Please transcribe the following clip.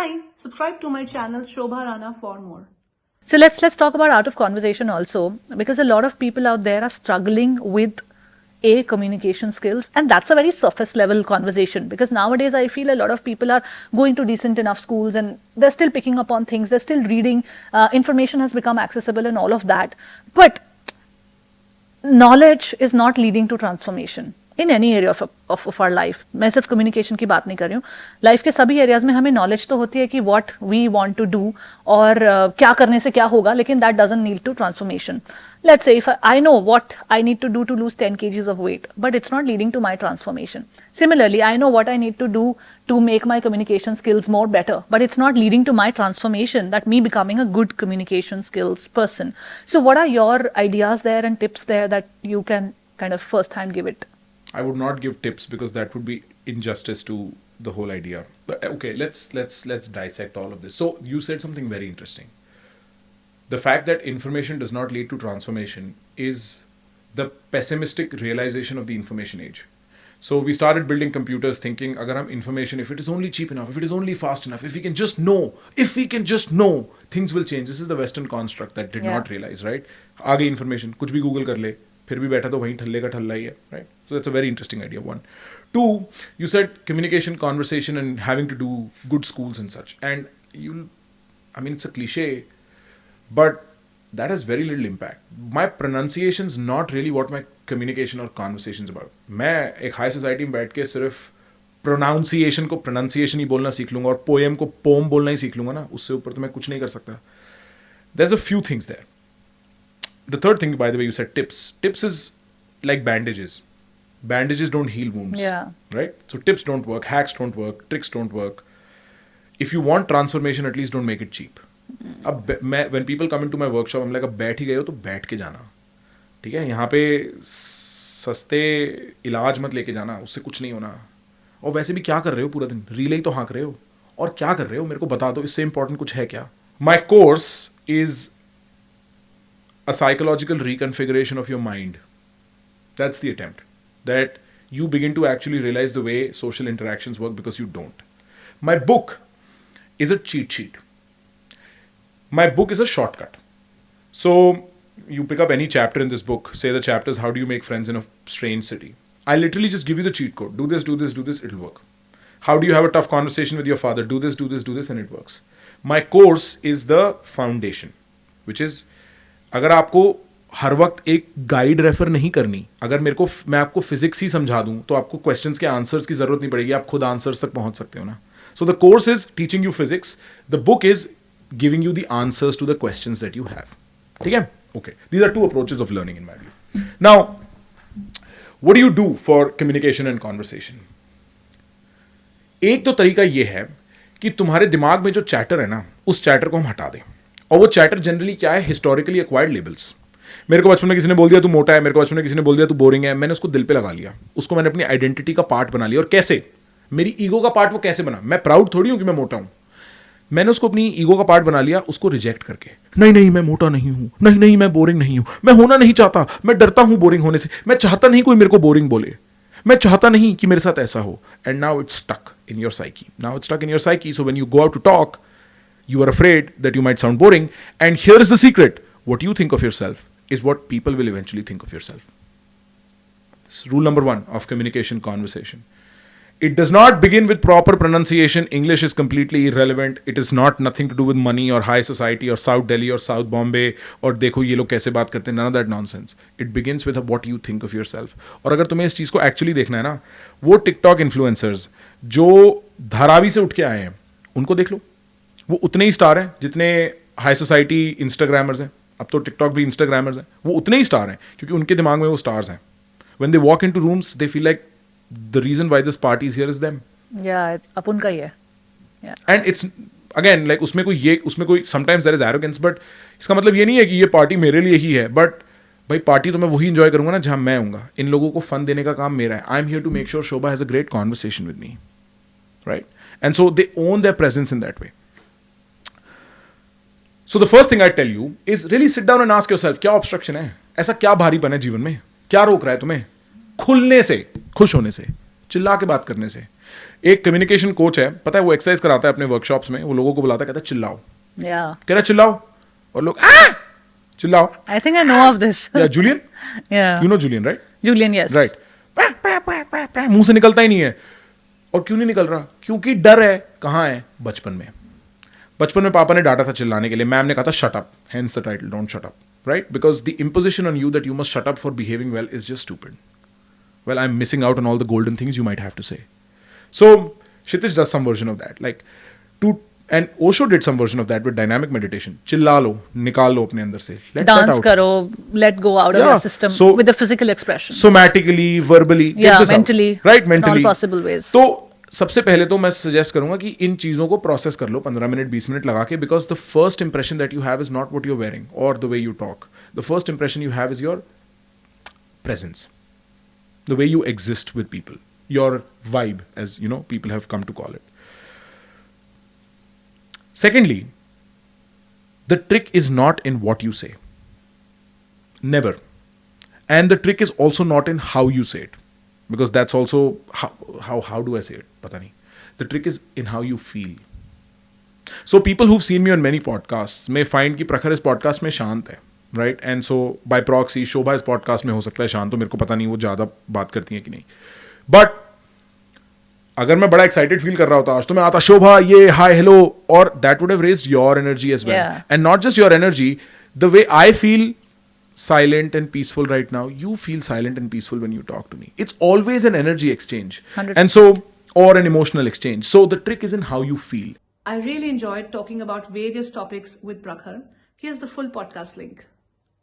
Hi, subscribe to my channel Shobha Rana for more. So let's talk about art of conversation also, because a lot of people out there are struggling with communication skills, and that's a very surface level conversation, because nowadays I feel a lot of people are going to decent enough schools and they're still picking up on things, they're still reading, information has become accessible and all of that, but knowledge is not leading to transformation in any area of our life. मैं सिर्फ communication की बात नहीं कर रही हूँ, life के सभी एरियाज में हमें नॉलेज तो होती है कि what we want to do और क्या करने से क्या होगा, लेकिन that doesn't need to transformation. Let's say if I know what I need to do to lose 10 kgs of weight, but it's not leading to my transformation. Similarly, I know what I need to do to make my communication skills more better, but it's not leading to my transformation, that me becoming a good communication skills person. So what are your ideas there and tips there that you can kind of first hand give it? I would not give tips because that would be injustice to the whole idea. But okay, let's dissect all of this. So you said something very interesting. The fact that information does not lead to transformation is the pessimistic realization of the information age. So we started building computers thinking, agar hum information, if it is only cheap enough, if it is only fast enough, if we can just know, things will change. This is the Western construct that did not realize, right? आ गई information, कुछ भी Google कर ले, फिर भी बैठा तो वहीं ठल्ले का ठल्ला ही है, right? So that's a very interesting idea, one. Two, you said communication, conversation, and having to do good schools and such. And it's a cliche, but that has very little impact. My pronunciation is not really what my communication or conversation is about. मैं एक high society में बैठ के सिर्फ pronunciation को pronunciation ही बोलना सीख लूँगा और poem को poem बोलना ही सीख लूँगा ना, उससे ऊपर तो मैं कुछ नहीं कर सकता. There's a few things there. The third thing, by the way, you said tips. Tips is like bandages. Bandages don't heal wounds. Yeah. Right? So tips don't work, hacks don't work, tricks don't work. If you want transformation, at least don't make it cheap. When people come into my workshop, I'm like, अब बैठ ही गए हो तो बैठ के जाना. ठीक है? यहाँ पे सस्ते इलाज मत लेके जाना, उससे कुछ नहीं होना. और वैसे भी क्या कर रहे हो पूरा दिन? रीले ही तो हाँक रहे हो. और क्या कर रहे हो? मेरे को बता दो, इससे इम्पोर्टेंट कुछ है क्या? My course is a psychological reconfiguration of your mind. That's the attempt. That you begin to actually realize the way social interactions work because you don't. My book is a cheat sheet. My book is a shortcut. So you pick up any chapter in this book, say the chapter is how do you make friends in a strange city. I literally just give you the cheat code. Do this, do this, do this, it'll work. How do you have a tough conversation with your father? Do this, do this, do this, and it works. My course is the foundation, which is अगर आपको हर वक्त एक guide refer नहीं करनी, अगर मैं आपको physics ही समझा दूं तो आपको क्वेश्चंस के आंसर्स की जरूरत नहीं पड़ेगी, आप खुद आंसर्स तक पहुंच सकते हो ना. So the course is teaching you physics, the book is giving you the answers to the questions that you have. ठीक है? Okay, these are two approaches of learning in my view. Now what do you do for communication and conversation? एक तो तरीका यह है कि तुम्हारे दिमाग में जो चैटर है ना, उस चैटर को हम हटा दें. और वो चैटर जनरली क्या है? Historically acquired labels. मेरे को बचपन में किसी ने बोल दिया तू मोटा है, मेरे को बचपन में किसी ने बोल दिया तू बोरिंग है, मैंने उसको दिल पे लगा लिया, उसको मैंने अपनी आइडेंटिटी का पार्ट बना लिया. और कैसे? मेरी ईगो का पार्ट वो कैसे बना? मैं प्राउड थोड़ी हूं कि मैं मोटा हूं. मैंने उसको अपनी ईगो का पार्ट बना लिया, उसको रिजेक्ट करके. नहीं मैं मोटा नहीं हूं, नहीं मैं बोरिंग नहीं हूं, मैं होना नहीं चाहता, मैं डरता हूं बोरिंग होने से, मैं चाहता नहीं कोई मेरे को बोरिंग बोले, मैं चाहता नहीं कि मेरे साथ ऐसा हो. And now it's stuck in your psyche. So when you go out to talk, you are afraid that you might sound boring. And here is the secret. What you think of yourself is what people will eventually think of yourself. This is rule number 1 of communication conversation. It does not begin with proper pronunciation. English is completely irrelevant. It is nothing to do with money or high society or South Delhi or South Bombay or देखो ये लोग कैसे बात करते हैं. None of that nonsense. It begins with what you think of yourself. और अगर तुम्हें इस चीज़ को actually देखना है ना, वो TikTok influencers जो धारावी से उठ के आए हैं, उनको देख लो. वो उतने ही स्टार हैं जितने हाई सोसाइटी इंस्टाग्रामर्स हैं. अब तो टिकटॉक भी इंस्टाग्रामर्स हैं. वो उतने ही स्टार हैं क्योंकि उनके दिमाग में वो स्टार्स हैं. When they walk into rooms they feel like the reason why this party is here is them. अपन का ही है. एंड इट्स अगेन लाइक उसमें कोई sometimes there is arrogance, but इसका मतलब ये नहीं है कि ये पार्टी मेरे लिए ही है. बट भाई पार्टी तो मैं वही इंजॉय करूंगा ना जहां मैं हूंगा. इन लोगों को फन देने का काम मेरा है. I am here to make sure Shobha has a great conversation with me, right? And so they own their presence in that way. So the first thing I tell you is really sit down and ask yourself, क्या obstruction है? ऐसा क्या भारीपन है जीवन में? क्या रोक रहा है तुम्हें खुलने से, खुश होने से, चिल्ला के बात करने से? एक कम्युनिकेशन कोच है, पता है वो एक्सरसाइज कराता है अपने वर्कशॉप्स में, वो लोगों को बुलाता है, कहता है चिल्लाओ, Yeah. कह रहा है चिल्लाओ, और लोग चिल्लाओ. I think I know of this. Yeah Julian, Yeah. You know Julian right? Julian, yes. Right. मुंह से निकलता ही नहीं है. और क्यों नहीं निकल रहा? क्योंकि डर है. कहाँ है? बचपन में. बचपन में पापा ने डांटा था चिल्लाने के लिए, मैम ने कहा था shut up, hence the title don't shut up, right? Because the imposition on you that you must shut up for behaving well is just stupid. Well, I'm missing out on all the golden things you might have to say. So Kshitij does some version of that, and Osho did some version of that with dynamic meditation. चिल्ला लो, निकाल लो अपने अंदर से, let that Dance out. karo, let go out of Yeah. your system So- with the physical expression. Somatically, verbally, get Yeah, this out. mentally, right? in all Mentally. possible ways. तो सबसे पहले तो मैं सजेस्ट करूंगा कि इन चीजों को process कर लो 15 मिनट 20 मिनट लगा के, because the first impression that you have is not what you are wearing और the way you talk. The first impression you have is your presence, the way you exist with people, your vibe, as you know, people have come to call it. Secondly, the trick is not in what you say. Never. And the trick is also not in how you say it. Because that's also, how do I say it? Pata nahi. The trick is in how you feel. So people who've seen me on many podcasts may find कि प्रखर इस podcast में शांत है, right? And so by proxy, शोभा इस podcast में हो सकता है शांत, तो मेरे को पता नहीं वो ज़्यादा बात करती हैं कि नहीं. But अगर मैं बड़ा एक्साइटेड फील कर रहा होता आज, तो मैं आता शोभा ये हाय हेलो, और that would have raised your energy as well. Yeah. And not just your energy, the way I feel silent and peaceful right now, you feel silent and peaceful when you talk to me. It's always an energy exchange. 100%. And so, or an emotional exchange. So the trick is in how you feel. I really enjoyed talking about various topics with Prakhar. Here's the full podcast link.